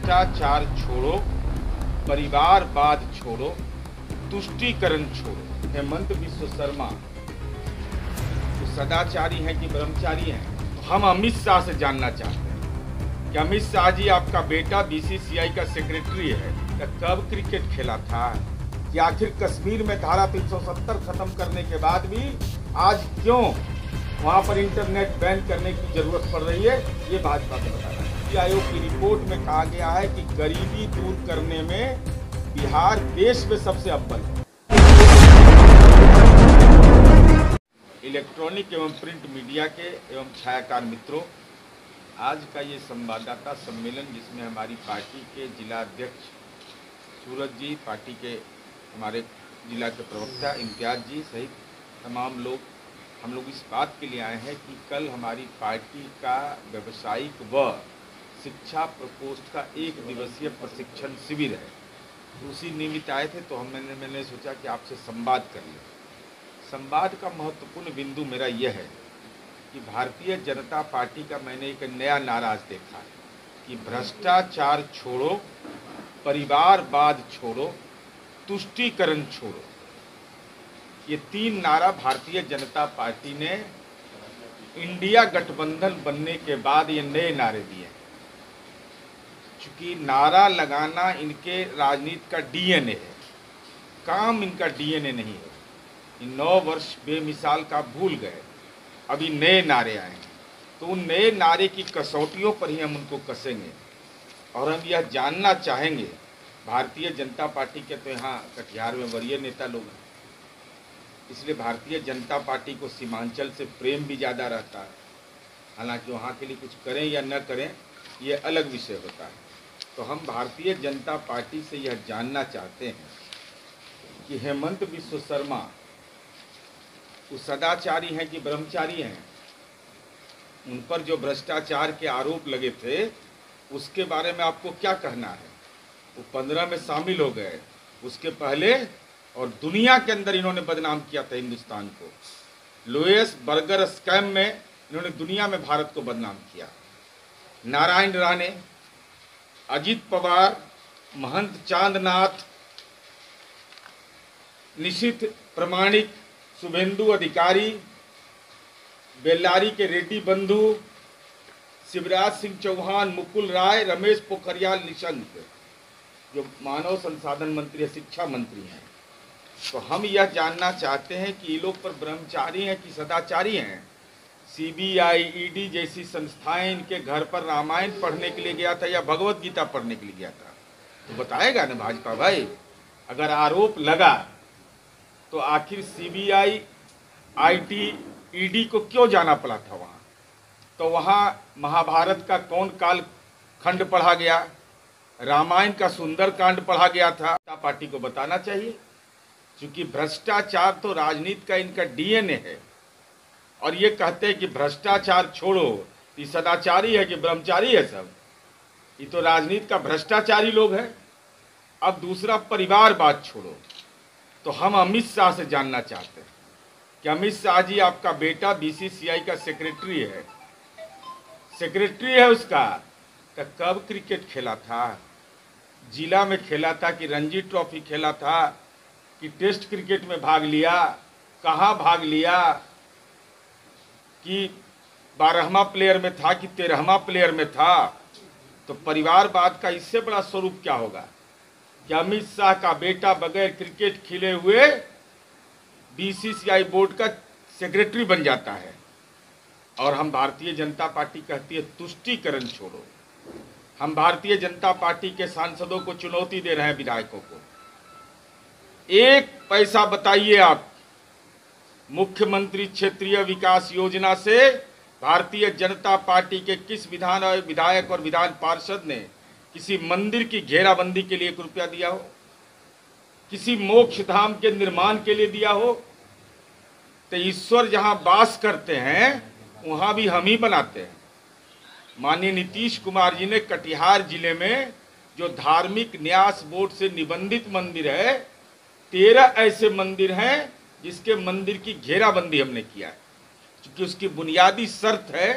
भ्रष्टाचार छोड़ो, परिवारवाद छोड़ो, तुष्टीकरण छोड़ो। हेमंत बिस्व शर्मा तो सदाचारी हैं कि ब्रह्मचारी हैं? तो हम अमित शाह से जानना चाहते हैं कि अमित शाह जी, आपका बेटा बीसीसीआई का सेक्रेटरी है, तो कब क्रिकेट खेला था? कि आखिर कश्मीर में धारा 370 खत्म करने के बाद भी आज क्यों वहां पर इंटरनेट बैन करने की जरूरत पड़ रही है? ये भाजपा को बताना है। नीति आयोग की रिपोर्ट में कहा गया है कि गरीबी दूर करने में बिहार देश में सबसे अव्वल है। इलेक्ट्रॉनिक एवं प्रिंट मीडिया के एवं छायाकार मित्रों, आज का ये संवाददाता सम्मेलन जिसमें हमारी पार्टी के जिला अध्यक्ष सूरज जी, पार्टी के हमारे जिला के प्रवक्ता इम्तियाज जी सहित तमाम लोग, हम लोग इस बात के लिए आए हैं कि कल हमारी पार्टी का व्यवसायिक व शिक्षा प्रकोष्ठ का 1 दिवसीय प्रशिक्षण शिविर है। उसी निमित्त आए थे, तो मैंने सोचा कि आपसे संवाद कर लें। संवाद का महत्वपूर्ण बिंदु मेरा यह है कि भारतीय जनता पार्टी का मैंने एक नया नारा आज देखा है कि भ्रष्टाचार छोड़ो, परिवारवाद छोड़ो, तुष्टीकरण छोड़ो। ये 3 नारा भारतीय जनता पार्टी ने इंडिया गठबंधन बनने के बाद ये नए नारे दिए। चूंकि नारा लगाना इनके राजनीति का डीएनए है, काम इनका डीएनए नहीं है। इन 9 वर्ष बेमिसाल का भूल गए, अभी नए नारे आए हैं, तो उन नए नारे की कसौटियों पर ही हम उनको कसेंगे। और हम यह जानना चाहेंगे, भारतीय जनता पार्टी के तो यहाँ कटिहार में वरीय नेता लोग हैं, इसलिए भारतीय जनता पार्टी को सीमांचल से प्रेम भी ज़्यादा रहता है। हालांकि वहाँ के लिए कुछ करें या न करें ये अलग विषय होता है। तो हम भारतीय जनता पार्टी से यह जानना चाहते हैं कि हेमंत बिस्व शर्मा वो सदाचारी हैं कि ब्रह्मचारी हैं? उन पर जो भ्रष्टाचार के आरोप लगे थे उसके बारे में आपको क्या कहना है? वो 15 में शामिल हो गए, उसके पहले और दुनिया के अंदर इन्होंने बदनाम किया था हिंदुस्तान को। लोएस बर्गर स्कैम में इन्होंने दुनिया में भारत को बदनाम किया। नारायण राणे, अजित पवार, महंत चांदनाथ, निशिथ प्रमाणिक, शुभेंदु अधिकारी, बेल्लारी के रेड्डी बंधु, शिवराज सिंह चौहान, मुकुल राय, रमेश पोखरियाल निशंक, जो मानव संसाधन मंत्री है, शिक्षा मंत्री हैं। तो हम यह जानना चाहते हैं कि ये लोग पर ब्रह्मचारी हैं कि सदाचारी हैं? सीबीआई, ईडी जैसी संस्थाएं इनके घर पर रामायण पढ़ने के लिए गया था या भगवत गीता पढ़ने के लिए गया था? तो बताएगा ना भाजपा भाई। अगर आरोप लगा तो आखिर सीबीआई, आईटी, ईडी को क्यों जाना पड़ा था वहाँ? तो वहाँ महाभारत का कौन काल खंड पढ़ा गया, रामायण का सुंदर कांड पढ़ा गया था? पार्टी को बताना चाहिए, क्योंकि भ्रष्टाचार तो राजनीति का इनका डीएनए है। और ये कहते हैं कि भ्रष्टाचार छोड़ो, ये सदाचारी है कि ब्रह्मचारी है? सब ये तो राजनीति का भ्रष्टाचारी लोग हैं। अब दूसरा, परिवारवाद छोड़ो। तो हम अमित शाह से जानना चाहते हैं कि अमित शाह जी, आपका बेटा बीसीसीआई का सेक्रेटरी है, उसका, तो कब क्रिकेट खेला था? जिला में खेला था कि रणजी ट्रॉफी खेला था कि टेस्ट क्रिकेट में भाग लिया? कहाँ भाग लिया? कि 12वां प्लेयर में था कि 13वां प्लेयर में था? तो परिवारवाद का इससे बड़ा स्वरूप क्या होगा कि अमित शाह का बेटा बगैर क्रिकेट खेले हुए बीसीसीआई बोर्ड का सेक्रेटरी बन जाता है? और हम भारतीय जनता पार्टी कहती है तुष्टीकरण छोड़ो। हम भारतीय जनता पार्टी के सांसदों को चुनौती दे रहे हैं, विधायकों को, 1 पैसा बताइए आप मुख्यमंत्री क्षेत्रीय विकास योजना से भारतीय जनता पार्टी के किस विधायक और विधान पार्षद ने किसी मंदिर की घेराबंदी के लिए 1 रुपया दिया हो? किसी मोक्ष धाम के निर्माण के लिए दिया हो? तो ईश्वर जहां वास करते हैं वहां भी हम ही बनाते हैं। माननीय नीतीश कुमार जी ने कटिहार जिले में जो धार्मिक न्यास बोर्ड से निबंधित मंदिर है, 13 ऐसे मंदिर हैं जिसके मंदिर की घेराबंदी हमने किया है, क्योंकि उसकी बुनियादी शर्त है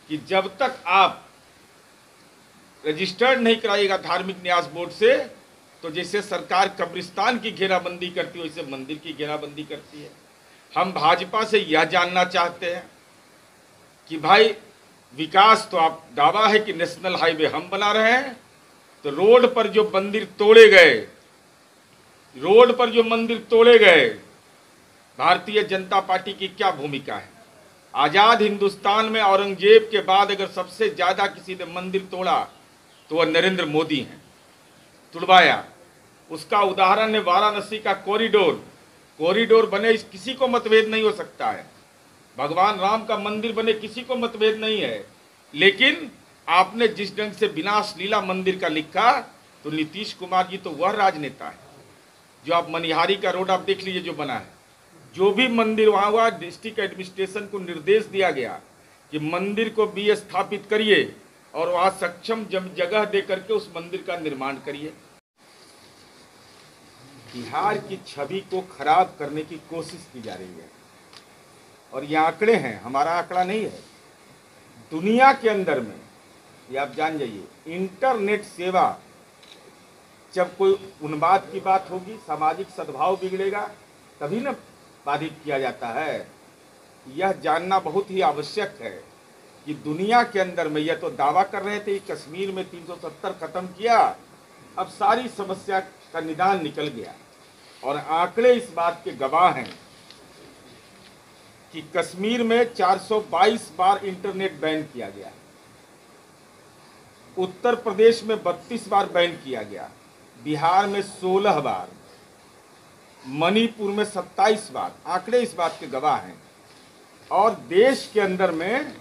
कि जब तक आप रजिस्टर्ड नहीं कराइएगा धार्मिक न्यास बोर्ड से, तो जैसे सरकार कब्रिस्तान की घेराबंदी करती है वैसे मंदिर की घेराबंदी करती है। हम भाजपा से यह जानना चाहते हैं कि भाई विकास तो आप दावा है कि नेशनल हाईवे हम बना रहे हैं, तो रोड पर जो मंदिर तोड़े गए, रोड पर जो मंदिर तोड़े गए, भारतीय जनता पार्टी की क्या भूमिका है? आजाद हिंदुस्तान में औरंगजेब के बाद अगर सबसे ज्यादा किसी ने मंदिर तोड़ा तो वह नरेंद्र मोदी हैं, तुड़वाया। उसका उदाहरण है वाराणसी का कॉरिडोर। कॉरिडोर बने किसी को मतभेद नहीं हो सकता है, भगवान राम का मंदिर बने किसी को मतभेद नहीं है, लेकिन आपने जिस ढंग से विनाश लीला मंदिर का लिखा, तो नीतीश कुमार जी तो वह राजनेता है जो आप मनिहारी का रोड आप देख लीजिए जो बना है, जो भी मंदिर वहाँ हुआ, डिस्ट्रिक्ट एडमिनिस्ट्रेशन को निर्देश दिया गया कि मंदिर को भी स्थापित करिए और वहाँ सक्षम जगह दे करके उस मंदिर का निर्माण करिए। बिहार की छवि को खराब करने की कोशिश की जा रही है, और ये आंकड़े हैं, हमारा आंकड़ा नहीं है। दुनिया के अंदर में ये आप जान जाइए, इंटरनेट सेवा, जब कोई उन्माद की बात होगी, सामाजिक सद्भाव बिगड़ेगा, तभी ना बाधित किया जाता है। यह जानना बहुत ही आवश्यक है कि दुनिया के अंदर में, यह तो दावा कर रहे थे कि कश्मीर में 370 खत्म किया, अब सारी समस्या का निदान निकल गया, और आंकड़े इस बात के गवाह हैं कि कश्मीर में 422 बार इंटरनेट बैन किया गया, उत्तर प्रदेश में 32 बार बैन किया गया, बिहार में 16 बार, मणिपुर में 27 बार। आंकड़े इस बात के गवाह हैं। और देश के अंदर में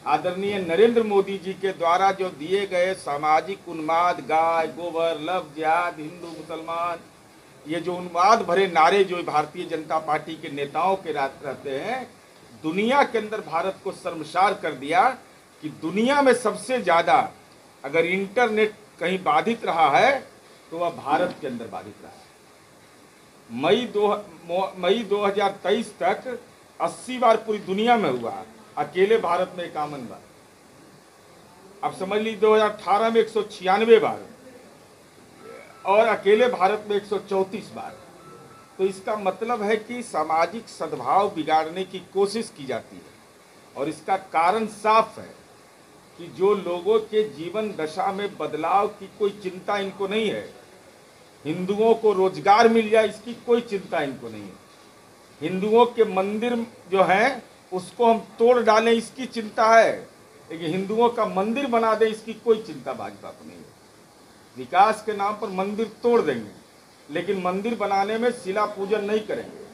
आदरणीय नरेंद्र मोदी जी के द्वारा जो दिए गए सामाजिक उन्माद, गाय गोबर, लव जिहाद, हिंदू मुसलमान, ये जो उन्माद भरे नारे जो भारतीय जनता पार्टी के नेताओं के रहते हैं, दुनिया के अंदर भारत को शर्मसार कर दिया कि दुनिया में सबसे ज्यादा अगर इंटरनेट कहीं बाधित रहा है तो वह भारत के अंदर बाधित रहा है। मई 2023 तक 80 बार पूरी दुनिया में हुआ, अकेले भारत में 51 बार। अब समझ लीजिए 2018 में 196 बार और अकेले भारत में 134 बार। तो इसका मतलब है कि सामाजिक सद्भाव बिगाड़ने की कोशिश की जाती है, और इसका कारण साफ है कि जो लोगों के जीवन दशा में बदलाव की कोई चिंता इनको नहीं है, हिंदुओं को रोजगार मिल जाए इसकी कोई चिंता इनको नहीं है, हिंदुओं के मंदिर जो हैं उसको हम तोड़ डालें इसकी चिंता है, लेकिन हिंदुओं का मंदिर बना दें इसकी कोई चिंता भाजपा को नहीं है। विकास के नाम पर मंदिर तोड़ देंगे, लेकिन मंदिर बनाने में शिला पूजन नहीं करेंगे,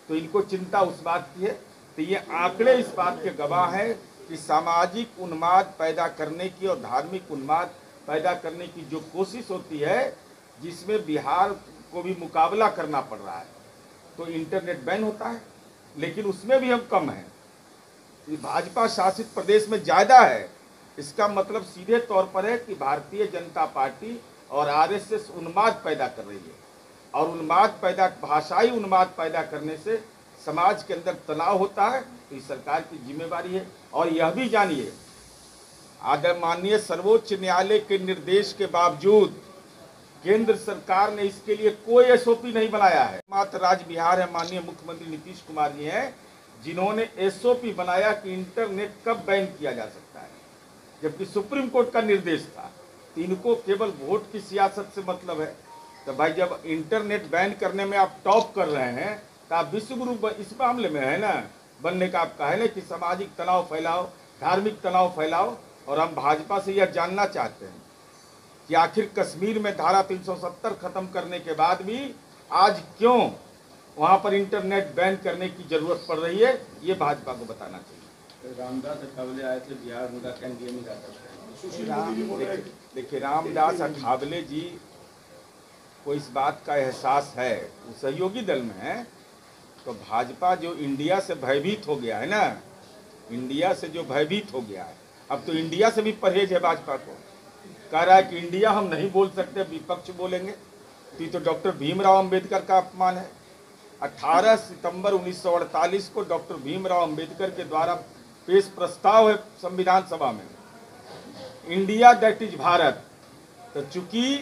तो इनको चिंता उस बात की है। तो ये आंकड़े इस बात के गवाह हैं कि सामाजिक उन्माद पैदा करने की और धार्मिक उन्माद पैदा करने की जो कोशिश होती है, जिसमें बिहार को भी मुकाबला करना पड़ रहा है, तो इंटरनेट बैन होता है, लेकिन उसमें भी हम कम हैं। भाजपा शासित प्रदेश में ज़्यादा है, इसका मतलब सीधे तौर पर है कि भारतीय जनता पार्टी और आरएसएस उन्माद पैदा कर रही है, और उन्माद पैदा, भाषाई उन्माद पैदा करने से समाज के अंदर तनाव होता है, तो इस सरकार की जिम्मेवारी है। और यह भी जानिए, माननीय सर्वोच्च न्यायालय के निर्देश के बावजूद केंद्र सरकार ने इसके लिए कोई एसओपी नहीं बनाया है। मात्र राज्य बिहार है, माननीय मुख्यमंत्री नीतीश कुमार जी हैं जिन्होंने एसओपी बनाया कि इंटरनेट कब बैन किया जा सकता है, जबकि सुप्रीम कोर्ट का निर्देश था। तो इनको केवल वोट की सियासत से मतलब है। तो भाई जब इंटरनेट बैन करने में आप टॉप कर रहे हैं, तो आप विश्व गुरु इस मामले में है ना बनने का, आपका है ना कि सामाजिक तनाव फैलाओ, धार्मिक तनाव फैलाओ। और हम भाजपा से यह जानना चाहते हैं कि आखिर कश्मीर में धारा 370 खत्म करने के बाद भी आज क्यों वहां पर इंटरनेट बैन करने की जरूरत पड़ रही है, ये भाजपा को बताना चाहिए। रामदास अठावले आए थे बिहार, उनका एनडीए में जाता। देखिए रामदास अठावले जी को इस बात का एहसास है, वो सहयोगी दल में है, तो भाजपा जो इंडिया से भयभीत हो गया है ना, इंडिया से जो भयभीत हो गया है, अब तो इंडिया से भी परहेज है भाजपा को। कह रहा है कि इंडिया हम नहीं बोल सकते, विपक्ष बोलेंगे, तो ये तो डॉक्टर भीमराव अंबेडकर का अपमान है। 18 सितंबर 1948 को डॉक्टर भीमराव अंबेडकर के द्वारा पेश प्रस्ताव है संविधान सभा में, इंडिया दैट इज भारत। तो चूंकि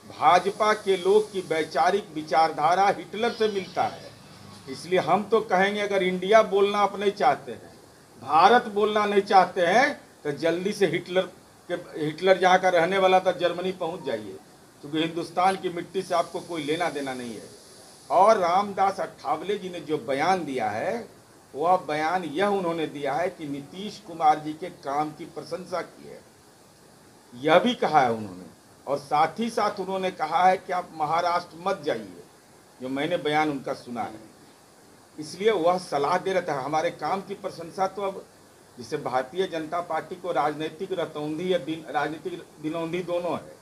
भाजपा के लोग की वैचारिक विचारधारा हिटलर से मिलता है, इसलिए हम तो कहेंगे अगर इंडिया बोलना आप नहीं चाहते हैं, भारत बोलना नहीं चाहते हैं, तो जल्दी से हिटलर जहाँ का रहने वाला था जर्मनी पहुँच जाइए, क्योंकि हिंदुस्तान की मिट्टी से आपको कोई लेना देना नहीं है। और रामदास अठावले जी ने जो बयान दिया है, वह बयान यह उन्होंने दिया है कि नीतीश कुमार जी के काम की प्रशंसा की है, यह भी कहा है उन्होंने। और साथ ही साथ उन्होंने कहा है कि आप महाराष्ट्र मत जाइए, जो मैंने बयान उनका सुना है। इसलिए वह सलाह दे रहा था हमारे काम की प्रशंसा। तो अब जिसे भारतीय जनता पार्टी को राजनीतिक रतौंधी या राजनीतिक दिनौंधी दोनों है।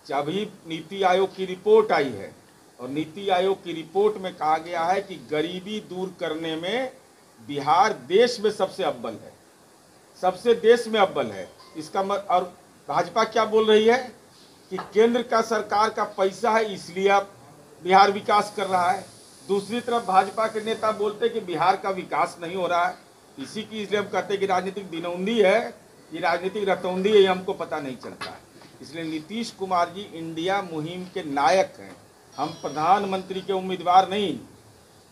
अभी नीति आयोग की रिपोर्ट आई है, और नीति आयोग की रिपोर्ट में कहा गया है कि गरीबी दूर करने में बिहार देश में सबसे अव्वल है, सबसे देश में अव्वल है। इसका और भाजपा क्या बोल रही है कि केंद्र का सरकार का पैसा है इसलिए अब बिहार विकास कर रहा है। दूसरी तरफ भाजपा के नेता बोलते कि बिहार का विकास नहीं हो रहा है। इसी की इसलिए हम कहते हैं कि राजनीतिक दिनौंधी है, ये राजनीतिक रतौंधी है, ये हमको पता नहीं चलता है। इसलिए नीतीश कुमार जी इंडिया मुहिम के नायक हैं। हम प्रधानमंत्री के उम्मीदवार नहीं,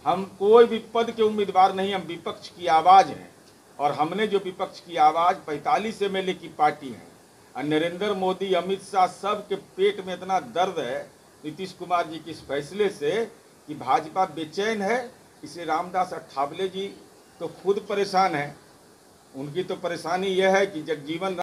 हम कोई भी पद के उम्मीदवार नहीं, हम विपक्ष की आवाज़ हैं। और हमने जो विपक्ष की आवाज़ 45 MLA की पार्टी है, और नरेंद्र मोदी, अमित शाह, सब के पेट में इतना दर्द है नीतीश कुमार जी के इस फैसले से कि भाजपा बेचैन है। इसलिए रामदास अठावले जी तो खुद परेशान हैं। उनकी तो परेशानी यह है कि जगजीवन